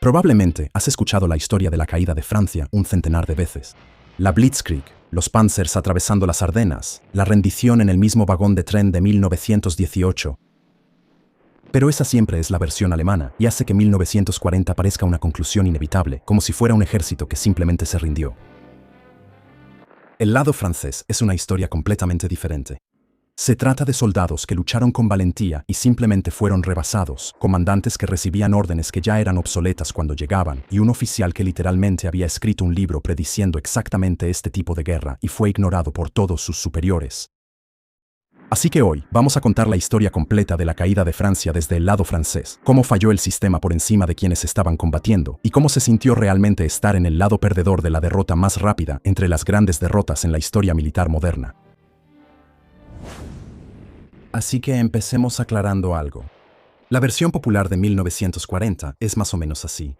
Probablemente has escuchado la historia de la caída de Francia un centenar de veces. La Blitzkrieg, los Panzers atravesando las Ardenas, la rendición en el mismo vagón de tren de 1918. Pero esa siempre es la versión alemana y hace que 1940 parezca una conclusión inevitable, como si fuera un ejército que simplemente se rindió. El lado francés es una historia completamente diferente. Se trata de soldados que lucharon con valentía y simplemente fueron rebasados, comandantes que recibían órdenes que ya eran obsoletas cuando llegaban, y un oficial que literalmente había escrito un libro prediciendo exactamente este tipo de guerra y fue ignorado por todos sus superiores. Así que hoy vamos a contar la historia completa de la caída de Francia desde el lado francés, cómo falló el sistema por encima de quienes estaban combatiendo y cómo se sintió realmente estar en el lado perdedor de la derrota más rápida entre las grandes derrotas en la historia militar moderna. Así que empecemos aclarando algo. La versión popular de 1940 es más o menos así.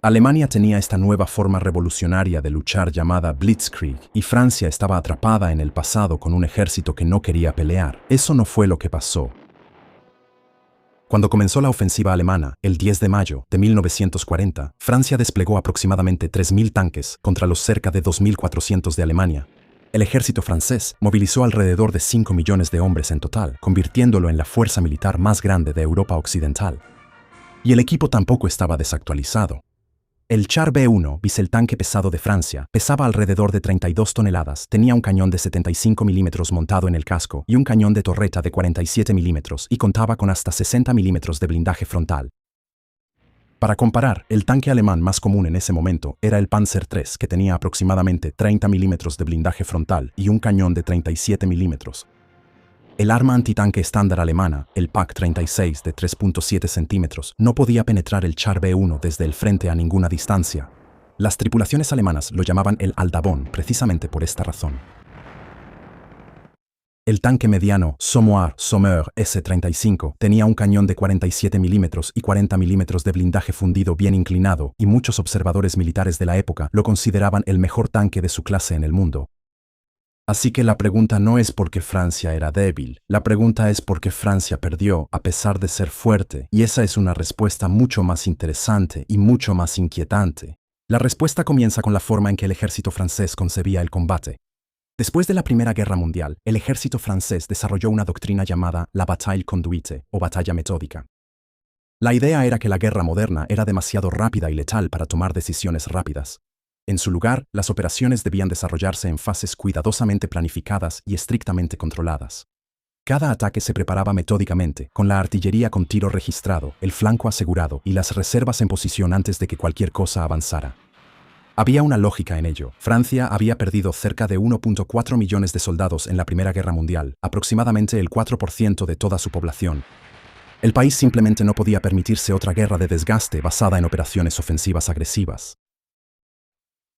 Alemania tenía esta nueva forma revolucionaria de luchar llamada Blitzkrieg y Francia estaba atrapada en el pasado con un ejército que no quería pelear. Eso no fue lo que pasó. Cuando comenzó la ofensiva alemana, el 10 de mayo de 1940, Francia desplegó aproximadamente 3.000 tanques contra los cerca de 2.400 de Alemania. El ejército francés movilizó alrededor de 5 millones de hombres en total, convirtiéndolo en la fuerza militar más grande de Europa Occidental. Y el equipo tampoco estaba desactualizado. El Char B1, biseltanque pesado de Francia, pesaba alrededor de 32 toneladas, tenía un cañón de 75 milímetros montado en el casco y un cañón de torreta de 47 milímetros y contaba con hasta 60 milímetros de blindaje frontal. Para comparar, el tanque alemán más común en ese momento era el Panzer III, que tenía aproximadamente 30 milímetros de blindaje frontal y un cañón de 37 milímetros. El arma antitanque estándar alemana, el PaK-36 de 3.7 centímetros, no podía penetrar el Char B1 desde el frente a ninguna distancia. Las tripulaciones alemanas lo llamaban el Aldabón precisamente por esta razón. El tanque mediano Sommer S-35 tenía un cañón de 47 milímetros y 40 milímetros de blindaje fundido bien inclinado y muchos observadores militares de la época lo consideraban el mejor tanque de su clase en el mundo. Así que la pregunta no es por qué Francia era débil, la pregunta es por qué Francia perdió a pesar de ser fuerte, y esa es una respuesta mucho más interesante y mucho más inquietante. La respuesta comienza con la forma en que el ejército francés concebía el combate. Después de la Primera Guerra Mundial, el ejército francés desarrolló una doctrina llamada la bataille conduite o batalla metódica. La idea era que la guerra moderna era demasiado rápida y letal para tomar decisiones rápidas. En su lugar, las operaciones debían desarrollarse en fases cuidadosamente planificadas y estrictamente controladas. Cada ataque se preparaba metódicamente, con la artillería con tiro registrado, el flanco asegurado y las reservas en posición antes de que cualquier cosa avanzara. Había una lógica en ello. Francia había perdido cerca de 1.4 millones de soldados en la Primera Guerra Mundial, aproximadamente el 4% de toda su población. El país simplemente no podía permitirse otra guerra de desgaste basada en operaciones ofensivas agresivas.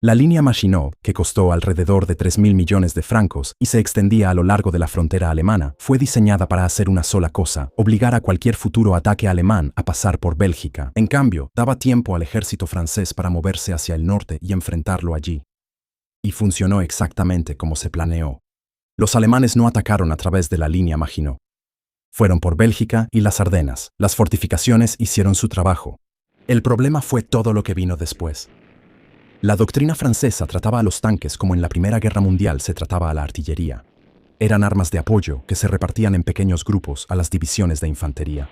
La línea Maginot, que costó alrededor de 3.000 millones de francos y se extendía a lo largo de la frontera alemana, fue diseñada para hacer una sola cosa: obligar a cualquier futuro ataque alemán a pasar por Bélgica. En cambio, daba tiempo al ejército francés para moverse hacia el norte y enfrentarlo allí. Y funcionó exactamente como se planeó. Los alemanes no atacaron a través de la línea Maginot. Fueron por Bélgica y las Ardenas. Las fortificaciones hicieron su trabajo. El problema fue todo lo que vino después. La doctrina francesa trataba a los tanques como en la Primera Guerra Mundial se trataba a la artillería. Eran armas de apoyo que se repartían en pequeños grupos a las divisiones de infantería.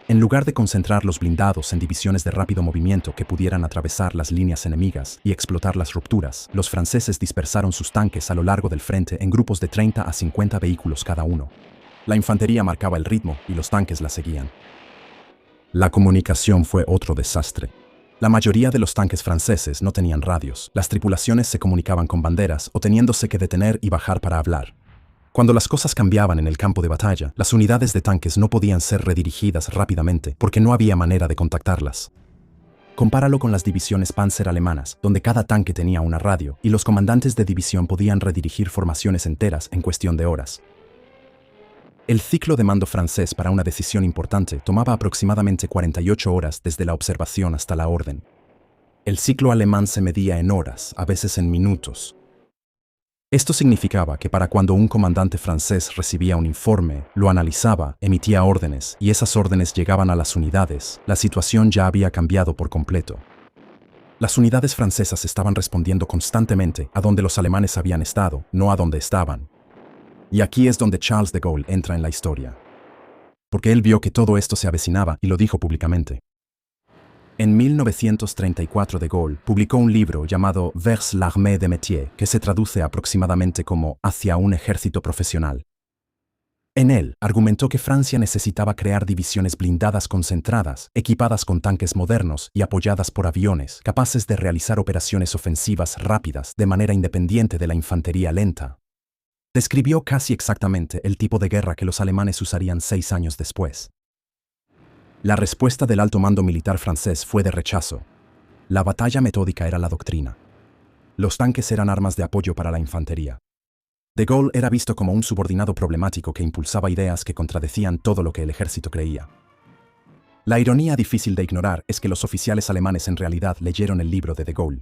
En lugar de concentrar los blindados en divisiones de rápido movimiento que pudieran atravesar las líneas enemigas y explotar las rupturas, los franceses dispersaron sus tanques a lo largo del frente en grupos de 30 a 50 vehículos cada uno. La infantería marcaba el ritmo y los tanques la seguían. La comunicación fue otro desastre. La mayoría de los tanques franceses no tenían radios. Las tripulaciones se comunicaban con banderas o teniéndose que detener y bajar para hablar. Cuando las cosas cambiaban en el campo de batalla, las unidades de tanques no podían ser redirigidas rápidamente porque no había manera de contactarlas. Compáralo con las divisiones Panzer alemanas, donde cada tanque tenía una radio y los comandantes de división podían redirigir formaciones enteras en cuestión de horas. El ciclo de mando francés para una decisión importante tomaba aproximadamente 48 horas desde la observación hasta la orden. El ciclo alemán se medía en horas, a veces en minutos. Esto significaba que para cuando un comandante francés recibía un informe, lo analizaba, emitía órdenes y esas órdenes llegaban a las unidades, la situación ya había cambiado por completo. Las unidades francesas estaban respondiendo constantemente a donde los alemanes habían estado, no a donde estaban. Y aquí es donde Charles de Gaulle entra en la historia. Porque él vio que todo esto se avecinaba y lo dijo públicamente. En 1934 de Gaulle publicó un libro llamado Vers l'armée de métier, que se traduce aproximadamente como Hacia un ejército profesional. En él, argumentó que Francia necesitaba crear divisiones blindadas concentradas, equipadas con tanques modernos y apoyadas por aviones, capaces de realizar operaciones ofensivas rápidas de manera independiente de la infantería lenta. Describió casi exactamente el tipo de guerra que los alemanes usarían 6 años después. La respuesta del alto mando militar francés fue de rechazo. La batalla metódica era la doctrina. Los tanques eran armas de apoyo para la infantería. De Gaulle era visto como un subordinado problemático que impulsaba ideas que contradecían todo lo que el ejército creía. La ironía difícil de ignorar es que los oficiales alemanes en realidad leyeron el libro de Gaulle.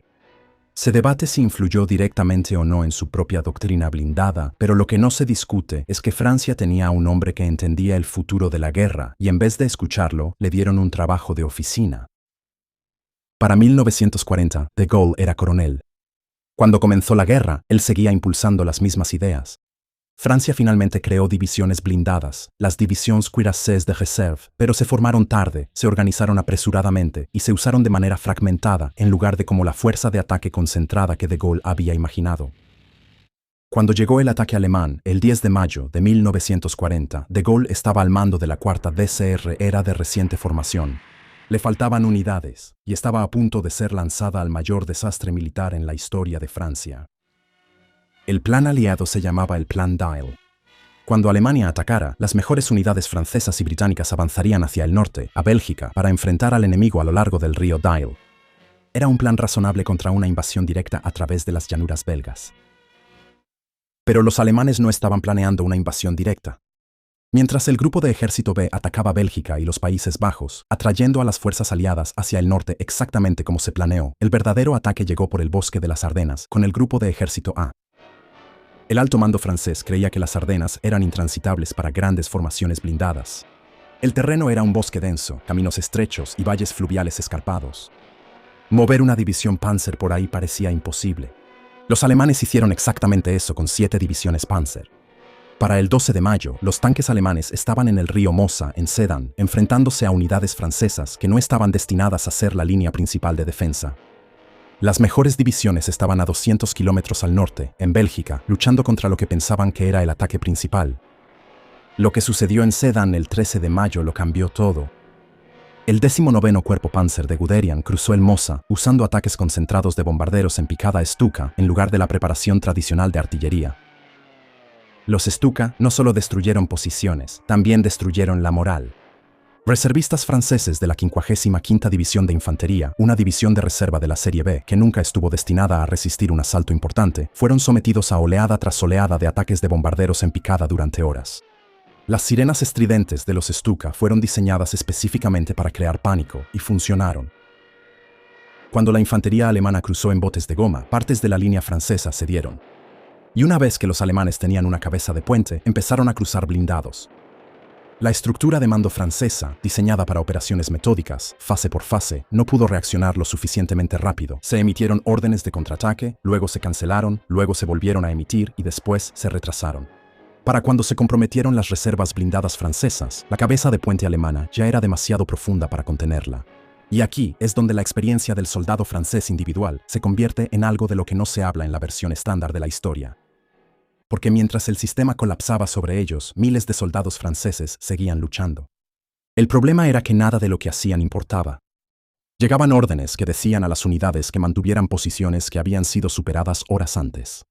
Se debate si influyó directamente o no en su propia doctrina blindada, pero lo que no se discute es que Francia tenía a un hombre que entendía el futuro de la guerra y en vez de escucharlo, le dieron un trabajo de oficina. Para 1940, de Gaulle era coronel. Cuando comenzó la guerra, él seguía impulsando las mismas ideas. Francia finalmente creó divisiones blindadas, las Divisions Cuirassés de Réserve, pero se formaron tarde, se organizaron apresuradamente y se usaron de manera fragmentada en lugar de como la fuerza de ataque concentrada que de Gaulle había imaginado. Cuando llegó el ataque alemán, el 10 de mayo de 1940, de Gaulle estaba al mando de la cuarta DCR, era de reciente formación. Le faltaban unidades y estaba a punto de ser lanzada al mayor desastre militar en la historia de Francia. El plan aliado se llamaba el Plan Dyle. Cuando Alemania atacara, las mejores unidades francesas y británicas avanzarían hacia el norte, a Bélgica, para enfrentar al enemigo a lo largo del río Dyle. Era un plan razonable contra una invasión directa a través de las llanuras belgas. Pero los alemanes no estaban planeando una invasión directa. Mientras el grupo de Ejército B atacaba Bélgica y los Países Bajos, atrayendo a las fuerzas aliadas hacia el norte exactamente como se planeó, el verdadero ataque llegó por el bosque de las Ardenas, con el grupo de Ejército A. El alto mando francés creía que las Ardenas eran intransitables para grandes formaciones blindadas. El terreno era un bosque denso, caminos estrechos y valles fluviales escarpados. Mover una división Panzer por ahí parecía imposible. Los alemanes hicieron exactamente eso con 7 divisiones Panzer. Para el 12 de mayo, los tanques alemanes estaban en el río Mosa, en Sedan, enfrentándose a unidades francesas que no estaban destinadas a ser la línea principal de defensa. Las mejores divisiones estaban a 200 kilómetros al norte, en Bélgica, luchando contra lo que pensaban que era el ataque principal. Lo que sucedió en Sedan el 13 de mayo lo cambió todo. El 19º Cuerpo Panzer de Guderian cruzó el Mosa, usando ataques concentrados de bombarderos en picada Stuka en lugar de la preparación tradicional de artillería. Los Stuka no solo destruyeron posiciones, también destruyeron la moral. Reservistas franceses de la 55ª División de Infantería, una división de reserva de la Serie B que nunca estuvo destinada a resistir un asalto importante, fueron sometidos a oleada tras oleada de ataques de bombarderos en picada durante horas. Las sirenas estridentes de los Stuka fueron diseñadas específicamente para crear pánico y funcionaron. Cuando la infantería alemana cruzó en botes de goma, partes de la línea francesa cedieron. Y una vez que los alemanes tenían una cabeza de puente, empezaron a cruzar blindados. La estructura de mando francesa, diseñada para operaciones metódicas, fase por fase, no pudo reaccionar lo suficientemente rápido. Se emitieron órdenes de contraataque, luego se cancelaron, luego se volvieron a emitir y después se retrasaron. Para cuando se comprometieron las reservas blindadas francesas, la cabeza de puente alemana ya era demasiado profunda para contenerla. Y aquí es donde la experiencia del soldado francés individual se convierte en algo de lo que no se habla en la versión estándar de la historia. Porque mientras el sistema colapsaba sobre ellos, miles de soldados franceses seguían luchando. El problema era que nada de lo que hacían importaba. Llegaban órdenes que decían a las unidades que mantuvieran posiciones que habían sido superadas horas antes.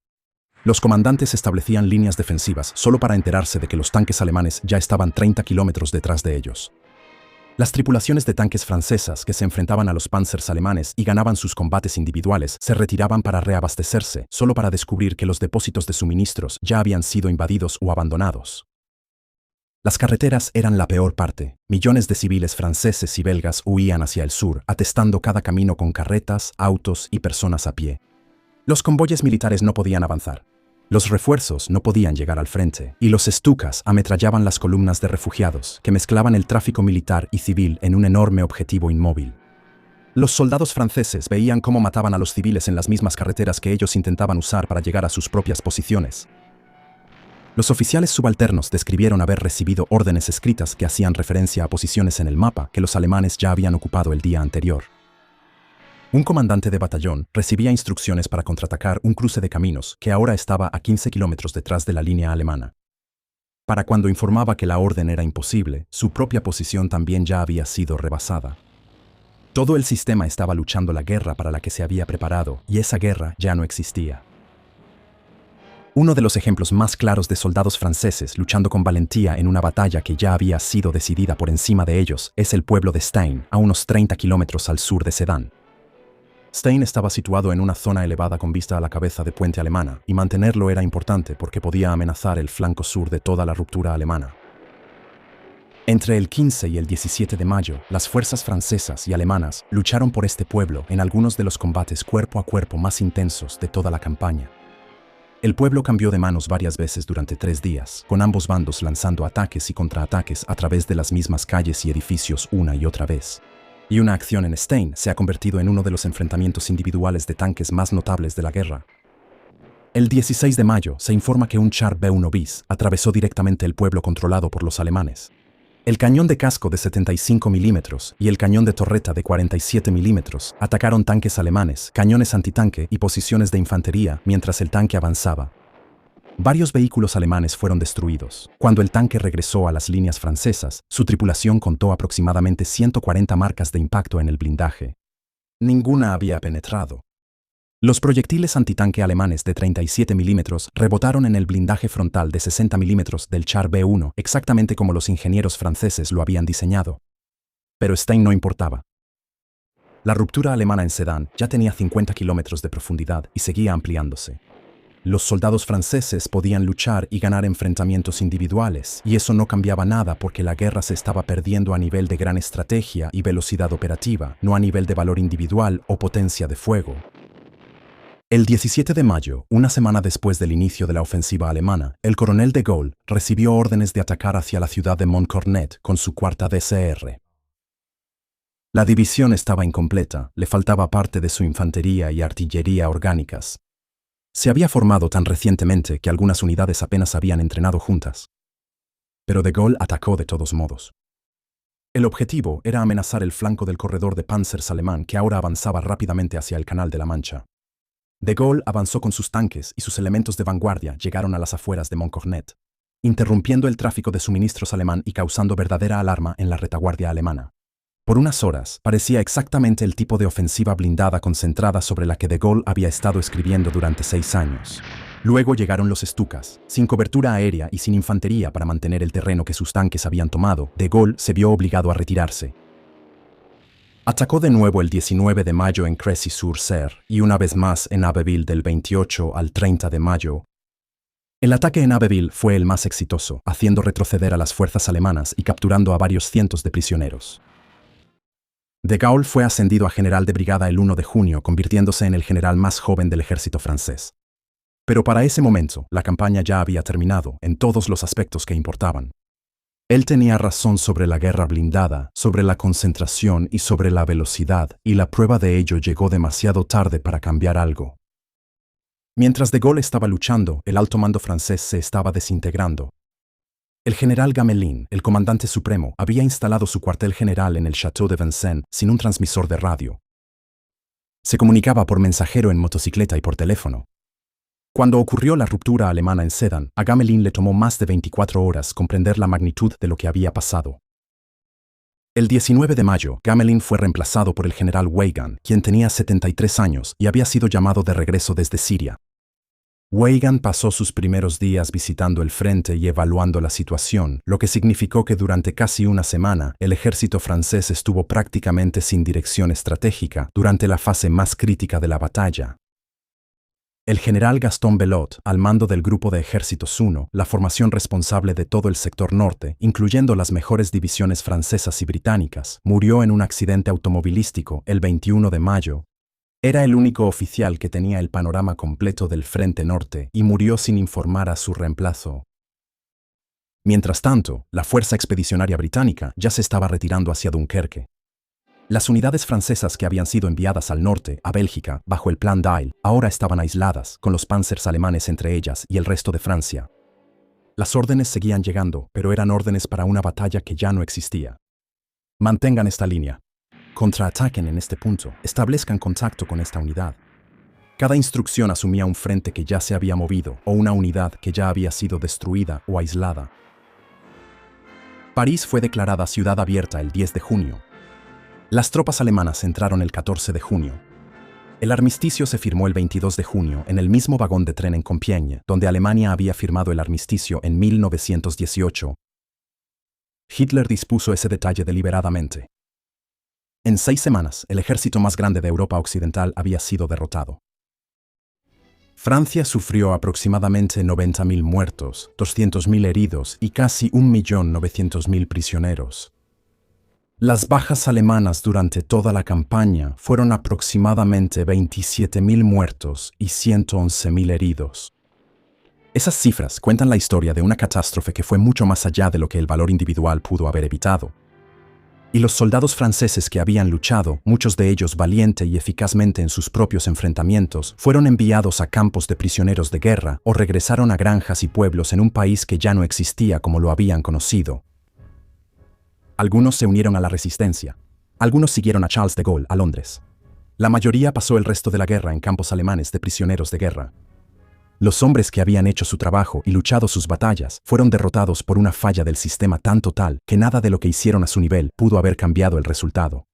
Los comandantes establecían líneas defensivas solo para enterarse de que los tanques alemanes ya estaban 30 kilómetros detrás de ellos. Las tripulaciones de tanques francesas que se enfrentaban a los panzers alemanes y ganaban sus combates individuales se retiraban para reabastecerse, solo para descubrir que los depósitos de suministros ya habían sido invadidos o abandonados. Las carreteras eran la peor parte. Millones de civiles franceses y belgas huían hacia el sur, atestando cada camino con carretas, autos y personas a pie. Los convoyes militares no podían avanzar. Los refuerzos no podían llegar al frente, y los Stukas ametrallaban las columnas de refugiados, que mezclaban el tráfico militar y civil en un enorme objetivo inmóvil. Los soldados franceses veían cómo mataban a los civiles en las mismas carreteras que ellos intentaban usar para llegar a sus propias posiciones. Los oficiales subalternos describieron haber recibido órdenes escritas que hacían referencia a posiciones en el mapa que los alemanes ya habían ocupado el día anterior. Un comandante de batallón recibía instrucciones para contraatacar un cruce de caminos que ahora estaba a 15 kilómetros detrás de la línea alemana. Para cuando informaba que la orden era imposible, su propia posición también ya había sido rebasada. Todo el sistema estaba luchando la guerra para la que se había preparado, y esa guerra ya no existía. Uno de los ejemplos más claros de soldados franceses luchando con valentía en una batalla que ya había sido decidida por encima de ellos es el pueblo de Stein, a unos 30 kilómetros al sur de Sedan. Stein estaba situado en una zona elevada con vista a la cabeza de puente alemana, y mantenerlo era importante porque podía amenazar el flanco sur de toda la ruptura alemana. Entre el 15 y el 17 de mayo, las fuerzas francesas y alemanas lucharon por este pueblo en algunos de los combates cuerpo a cuerpo más intensos de toda la campaña. El pueblo cambió de manos varias veces durante 3 días, con ambos bandos lanzando ataques y contraataques a través de las mismas calles y edificios una y otra vez. Y una acción en Stein se ha convertido en uno de los enfrentamientos individuales de tanques más notables de la guerra. El 16 de mayo se informa que un Char B-1 bis atravesó directamente el pueblo controlado por los alemanes. El cañón de casco de 75 milímetros y el cañón de torreta de 47 milímetros atacaron tanques alemanes, cañones antitanque y posiciones de infantería mientras el tanque avanzaba. Varios vehículos alemanes fueron destruidos. Cuando el tanque regresó a las líneas francesas, su tripulación contó aproximadamente 140 marcas de impacto en el blindaje. Ninguna había penetrado. Los proyectiles antitanque alemanes de 37 milímetros rebotaron en el blindaje frontal de 60 milímetros del Char B-1, exactamente como los ingenieros franceses lo habían diseñado. Pero Stein no importaba. La ruptura alemana en Sedan ya tenía 50 kilómetros de profundidad y seguía ampliándose. Los soldados franceses podían luchar y ganar enfrentamientos individuales, y eso no cambiaba nada porque la guerra se estaba perdiendo a nivel de gran estrategia y velocidad operativa, no a nivel de valor individual o potencia de fuego. El 17 de mayo, una semana después del inicio de la ofensiva alemana, el coronel de Gaulle recibió órdenes de atacar hacia la ciudad de Montcornet con su cuarta DCR. La división estaba incompleta, le faltaba parte de su infantería y artillería orgánicas. Se había formado tan recientemente que algunas unidades apenas habían entrenado juntas. Pero de Gaulle atacó de todos modos. El objetivo era amenazar el flanco del corredor de Panzers alemán que ahora avanzaba rápidamente hacia el Canal de la Mancha. De Gaulle avanzó con sus tanques y sus elementos de vanguardia llegaron a las afueras de Montcornet, interrumpiendo el tráfico de suministros alemán y causando verdadera alarma en la retaguardia alemana. Por unas horas, parecía exactamente el tipo de ofensiva blindada concentrada sobre la que de Gaulle había estado escribiendo durante 6 años. Luego llegaron los Stukas. Sin cobertura aérea y sin infantería para mantener el terreno que sus tanques habían tomado, de Gaulle se vio obligado a retirarse. Atacó de nuevo el 19 de mayo en Crécy-sur-Ser y una vez más en Abbeville del 28 al 30 de mayo. El ataque en Abbeville fue el más exitoso, haciendo retroceder a las fuerzas alemanas y capturando a varios cientos de prisioneros. De Gaulle fue ascendido a general de brigada el 1 de junio, convirtiéndose en el general más joven del ejército francés. Pero para ese momento, la campaña ya había terminado en todos los aspectos que importaban. Él tenía razón sobre la guerra blindada, sobre la concentración y sobre la velocidad, y la prueba de ello llegó demasiado tarde para cambiar algo. Mientras de Gaulle estaba luchando, el alto mando francés se estaba desintegrando. El general Gamelin, el comandante supremo, había instalado su cuartel general en el Château de Vincennes sin un transmisor de radio. Se comunicaba por mensajero en motocicleta y por teléfono. Cuando ocurrió la ruptura alemana en Sedan, a Gamelin le tomó más de 24 horas comprender la magnitud de lo que había pasado. El 19 de mayo, Gamelin fue reemplazado por el general Weygand, quien tenía 73 años y había sido llamado de regreso desde Siria. Weygand pasó sus primeros días visitando el frente y evaluando la situación, lo que significó que durante casi una semana el ejército francés estuvo prácticamente sin dirección estratégica durante la fase más crítica de la batalla. El general Gaston Bellot, al mando del Grupo de Ejércitos 1, la formación responsable de todo el sector norte, incluyendo las mejores divisiones francesas y británicas, murió en un accidente automovilístico el 21 de mayo. Era el único oficial que tenía el panorama completo del Frente Norte y murió sin informar a su reemplazo. Mientras tanto, la Fuerza Expedicionaria Británica ya se estaba retirando hacia Dunkerque. Las unidades francesas que habían sido enviadas al norte, a Bélgica, bajo el Plan Dyle, ahora estaban aisladas, con los panzers alemanes entre ellas y el resto de Francia. Las órdenes seguían llegando, pero eran órdenes para una batalla que ya no existía. Mantengan esta línea. Contraataquen en este punto, establezcan contacto con esta unidad. Cada instrucción asumía un frente que ya se había movido o una unidad que ya había sido destruida o aislada. París fue declarada ciudad abierta el 10 de junio. Las tropas alemanas entraron el 14 de junio. El armisticio se firmó el 22 de junio en el mismo vagón de tren en Compiègne, donde Alemania había firmado el armisticio en 1918. Hitler dispuso ese detalle deliberadamente. En 6 semanas, el ejército más grande de Europa Occidental había sido derrotado. Francia sufrió aproximadamente 90.000 muertos, 200.000 heridos y casi 1.900.000 prisioneros. Las bajas alemanas durante toda la campaña fueron aproximadamente 27.000 muertos y 111.000 heridos. Esas cifras cuentan la historia de una catástrofe que fue mucho más allá de lo que el valor individual pudo haber evitado. Y los soldados franceses que habían luchado, muchos de ellos valiente y eficazmente en sus propios enfrentamientos, fueron enviados a campos de prisioneros de guerra o regresaron a granjas y pueblos en un país que ya no existía como lo habían conocido. Algunos se unieron a la resistencia. Algunos siguieron a Charles de Gaulle a Londres. La mayoría pasó el resto de la guerra en campos alemanes de prisioneros de guerra. Los hombres que habían hecho su trabajo y luchado sus batallas fueron derrotados por una falla del sistema tan total que nada de lo que hicieron a su nivel pudo haber cambiado el resultado.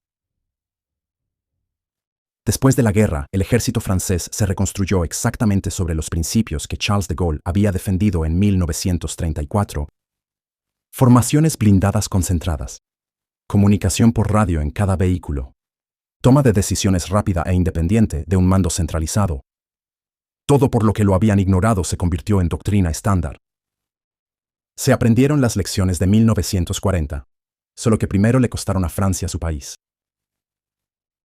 Después de la guerra, el ejército francés se reconstruyó exactamente sobre los principios que Charles de Gaulle había defendido en 1934. Formaciones blindadas concentradas. Comunicación por radio en cada vehículo. Toma de decisiones rápida e independiente de un mando centralizado. Todo por lo que lo habían ignorado se convirtió en doctrina estándar. Se aprendieron las lecciones de 1940, solo que primero le costaron a Francia su país.